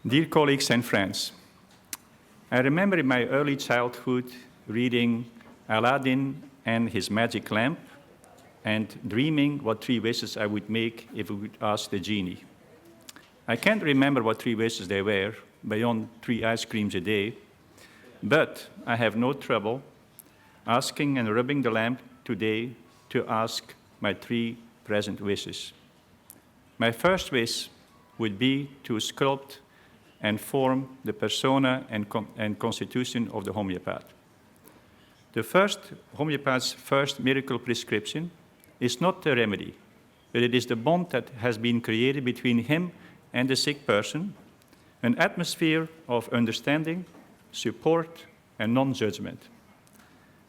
Dear colleagues and friends, I remember in my early childhood reading Aladdin and his magic lamp and dreaming what 3 wishes I would make if I would ask the genie. I can't remember what 3 wishes they were, beyond 3 ice creams a day, but I have no trouble asking and rubbing the lamp today to ask my 3 present wishes. My first wish would be to sculpt and form the persona and constitution of the homeopath. The homeopath's first miracle prescription is not the remedy, but it is the bond that has been created between him and the sick person, an atmosphere of understanding, support, and non-judgment.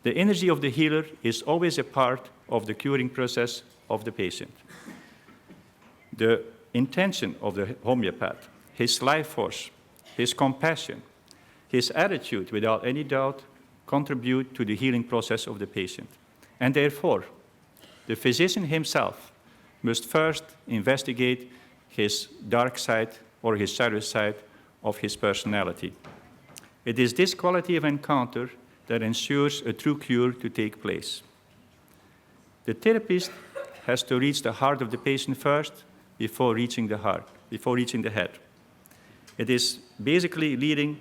The energy of the healer is always a part of the curing process of the patient. The intention of the homeopath, his life force, his compassion, his attitude, without any doubt, contribute to the healing process of the patient. And therefore, the physician himself must first investigate his dark side or his shadow side of his personality. It is this quality of encounter that ensures a true cure to take place. The therapist has to reach the heart of the patient first before reaching the head. It is basically leading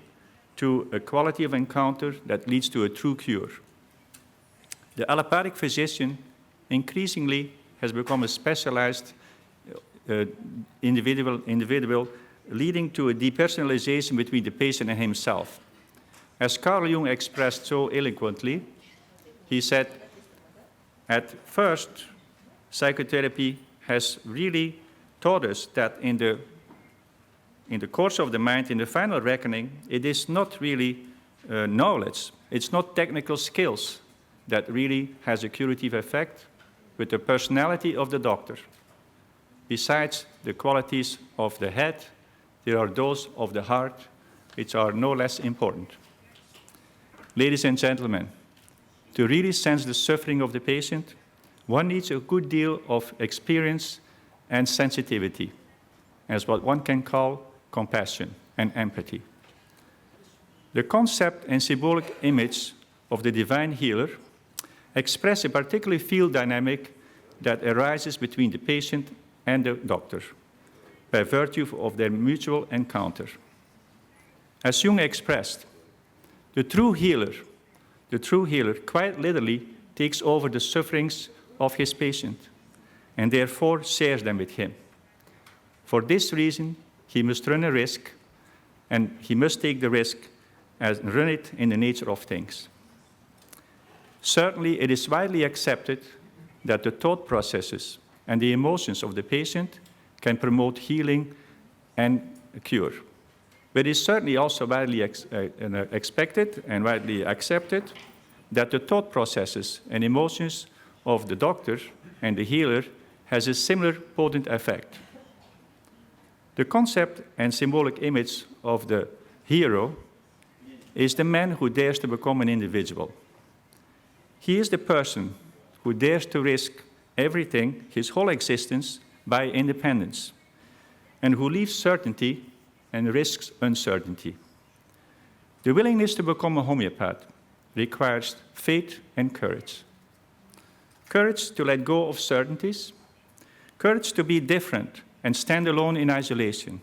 to a quality of encounter that leads to a true cure. The allopathic physician increasingly has become a specialized individual, leading to a depersonalization between the patient and himself. As Carl Jung expressed so eloquently, he said, at first, psychotherapy has really taught us that in the course of the mind, in the final reckoning, it is not really knowledge, it's not technical skills that really has a curative effect, but the personality of the doctor. Besides the qualities of the head, there are those of the heart, which are no less important. Ladies and gentlemen, to really sense the suffering of the patient, one needs a good deal of experience and sensitivity, as what one can call compassion and empathy. The concept and symbolic image of the divine healer express a particular field dynamic that arises between the patient and the doctor by virtue of their mutual encounter. As Jung expressed, the true healer quite literally takes over the sufferings of his patient and therefore shares them with him. For this reason, he must run a risk, and he must take the risk and run it in the nature of things. Certainly, it is widely accepted that the thought processes and the emotions of the patient can promote healing and cure. But it is certainly also widely expected and widely accepted that the thought processes and emotions of the doctor and the healer has a similar potent effect. The concept and symbolic image of the hero is the man who dares to become an individual. He is the person who dares to risk everything, his whole existence, by independence, and who leaves certainty and risks uncertainty. The willingness to become a homeopath requires faith and courage. Courage to let go of certainties, courage to be different and stand alone in isolation,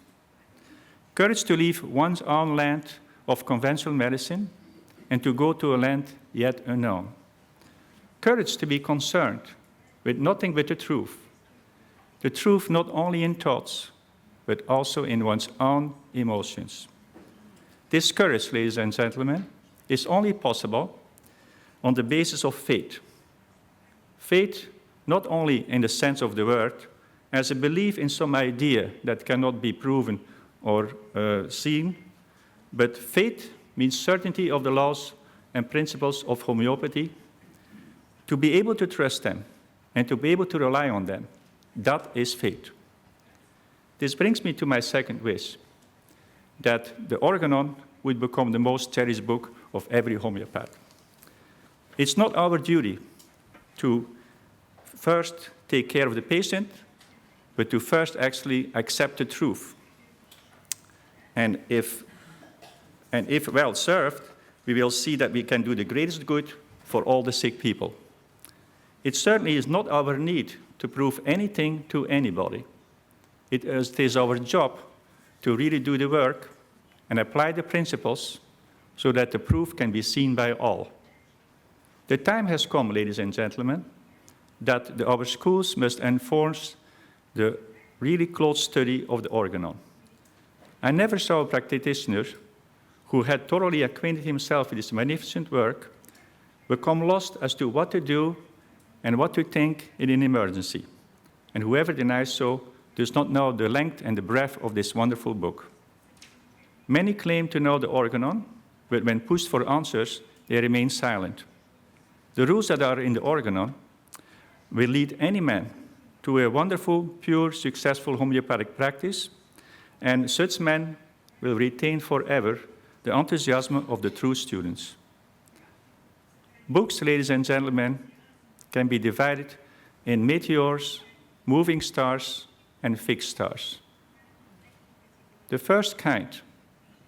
courage to leave one's own land of conventional medicine and to go to a land yet unknown, courage to be concerned with nothing but the truth not only in thoughts, but also in one's own emotions. This courage, ladies and gentlemen, is only possible on the basis of faith. Faith, not only in the sense of the word, as a belief in some idea that cannot be proven or seen, but faith means certainty of the laws and principles of homeopathy, to be able to trust them and to be able to rely on them. That is faith. This brings me to my second wish, that the Organon would become the most cherished book of every homeopath. It's not our duty to first take care of the patient, but to first actually accept the truth. And if well served, we will see that we can do the greatest good for all the sick people. It certainly is not our need to prove anything to anybody. It is our job to really do the work and apply the principles so that the proof can be seen by all. The time has come, ladies and gentlemen, that our schools must enforce the really close study of the organon. I never saw a practitioner who had thoroughly acquainted himself with this magnificent work become lost as to what to do and what to think in an emergency. And whoever denies so does not know the length and the breadth of this wonderful book. Many claim to know the organon, but when pushed for answers, they remain silent. The rules that are in the organon will lead any man to a wonderful, pure, successful homeopathic practice, and such men will retain forever the enthusiasm of the true students. Books, ladies and gentlemen, can be divided in meteors, moving stars, and fixed stars. The first kind,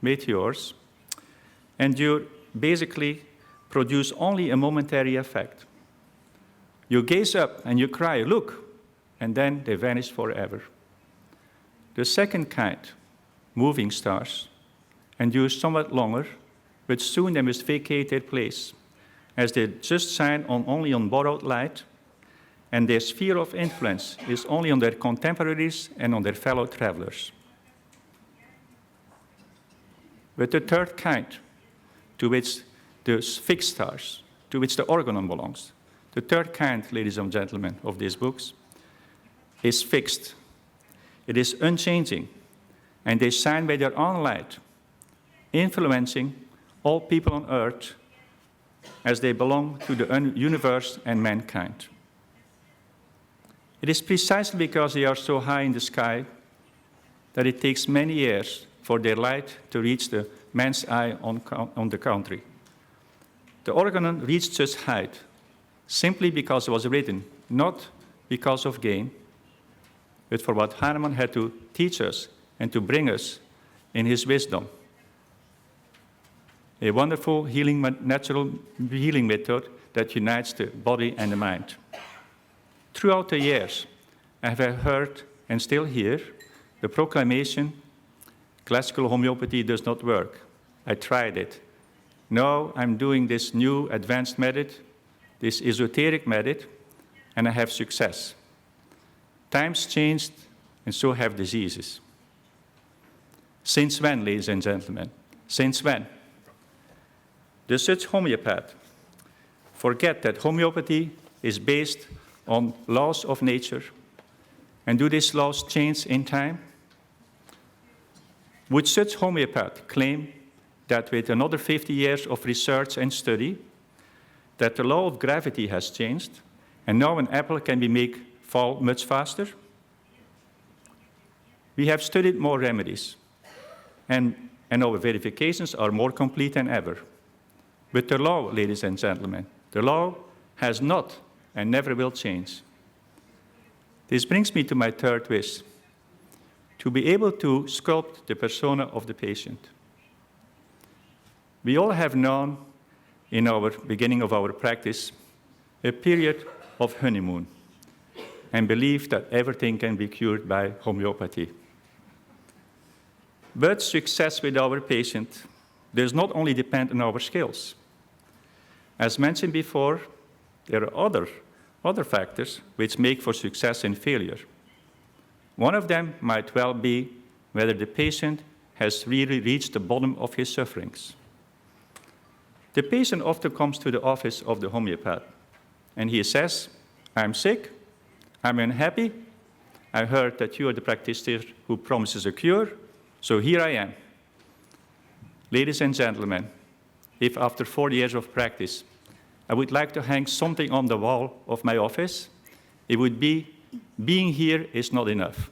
meteors, basically produce only a momentary effect. You gaze up and you cry, "Look," and then they vanish forever. The second kind, moving stars, endure somewhat longer, but soon they must vacate their place, as they just shine only on borrowed light, and their sphere of influence is only on their contemporaries and on their fellow travelers. But the third kind, to which the fixed stars, to which the organon belongs, the third kind, ladies and gentlemen, of these books, is fixed. It is unchanging, and they shine by their own light, influencing all people on earth as they belong to the universe and mankind. It is precisely because they are so high in the sky that it takes many years for their light to reach the man's eye on the country. The organon reached such height simply because it was written, not because of gain, but for what Hahnemann had to teach us and to bring us in his wisdom. A wonderful natural healing method that unites the body and the mind. Throughout the years, I have heard and still hear the proclamation, "Classical homeopathy does not work. I tried it. Now I'm doing this new advanced method, this esoteric method, and I have success." Times changed, and so have diseases. Since when, ladies and gentlemen? Since when? Does such homeopath forget that homeopathy is based on laws of nature? And do these laws change in time? Would such homeopath claim that with another 50 years of research and study, that the law of gravity has changed, and now an apple can be made fall much faster? We have studied more remedies, and our verifications are more complete than ever. But the law, ladies and gentlemen, the law has not and never will change. This brings me to my third wish, to be able to sculpt the persona of the patient. We all have known, in our beginning of our practice, a period of honeymoon, and believe that everything can be cured by homeopathy. But success with our patient does not only depend on our skills. As mentioned before, there are other factors which make for success and failure. One of them might well be whether the patient has really reached the bottom of his sufferings. The patient often comes to the office of the homeopath, and he says, "I'm sick, I'm unhappy, I heard that you are the practitioner who promises a cure, so here I am." Ladies and gentlemen, if after 40 years of practice, I would like to hang something on the wall of my office, it would be, "Being here is not enough."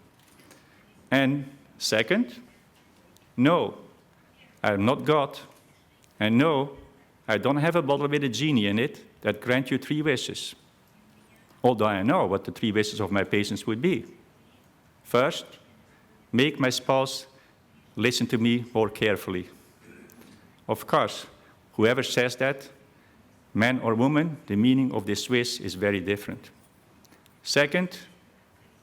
And second, no, I'm not God, and no, I don't have a bottle with a genie in it that grants you 3 wishes, although I know what the 3 wishes of my patients would be. First, make my spouse listen to me more carefully. Of course, whoever says that, man or woman, the meaning of this wish is very different. Second,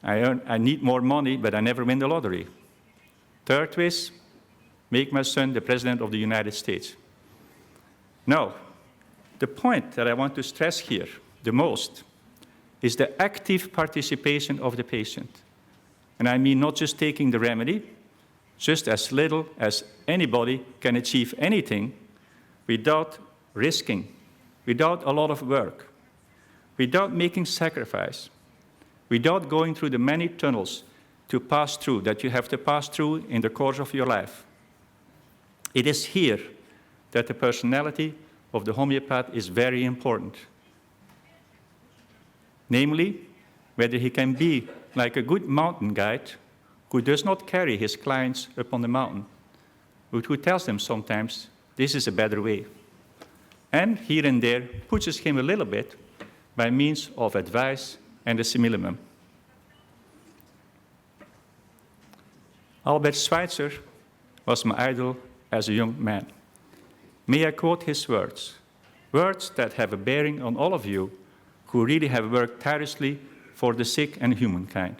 I need more money, but I never win the lottery. Third wish, make my son the President of the United States. Now, the point that I want to stress here the most is the active participation of the patient. And I mean not just taking the remedy, just as little as anybody can achieve anything without risking, without a lot of work, without making sacrifice, without going through the many tunnels to pass through that you have to pass through in the course of your life. It is here that the personality of the homeopath is very important. Namely, whether he can be like a good mountain guide who does not carry his clients up on the mountain, but who tells them sometimes, this is a better way. And here and there pushes him a little bit by means of advice and a simillimum. Albert Schweitzer was my idol as a young man. May I quote his words, words that have a bearing on all of you who really have worked tirelessly for the sick and humankind.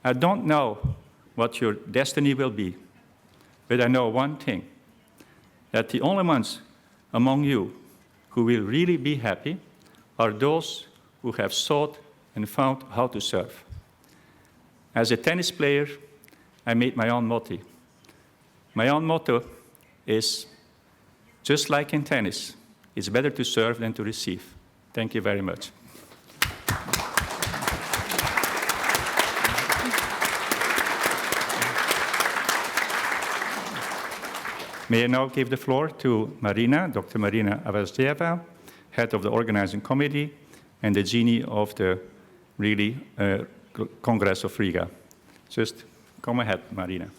I don't know what your destiny will be, but I know one thing, that the only ones among you who will really be happy are those who have sought and found how to serve. As a tennis player, I made my own motto. My own motto is, just like in tennis, it's better to serve than to receive. Thank you very much. May I now give the floor to Marina, Dr. Marina Avazdieva, head of the organizing committee and the genie of the Congress of Riga. Just come ahead, Marina.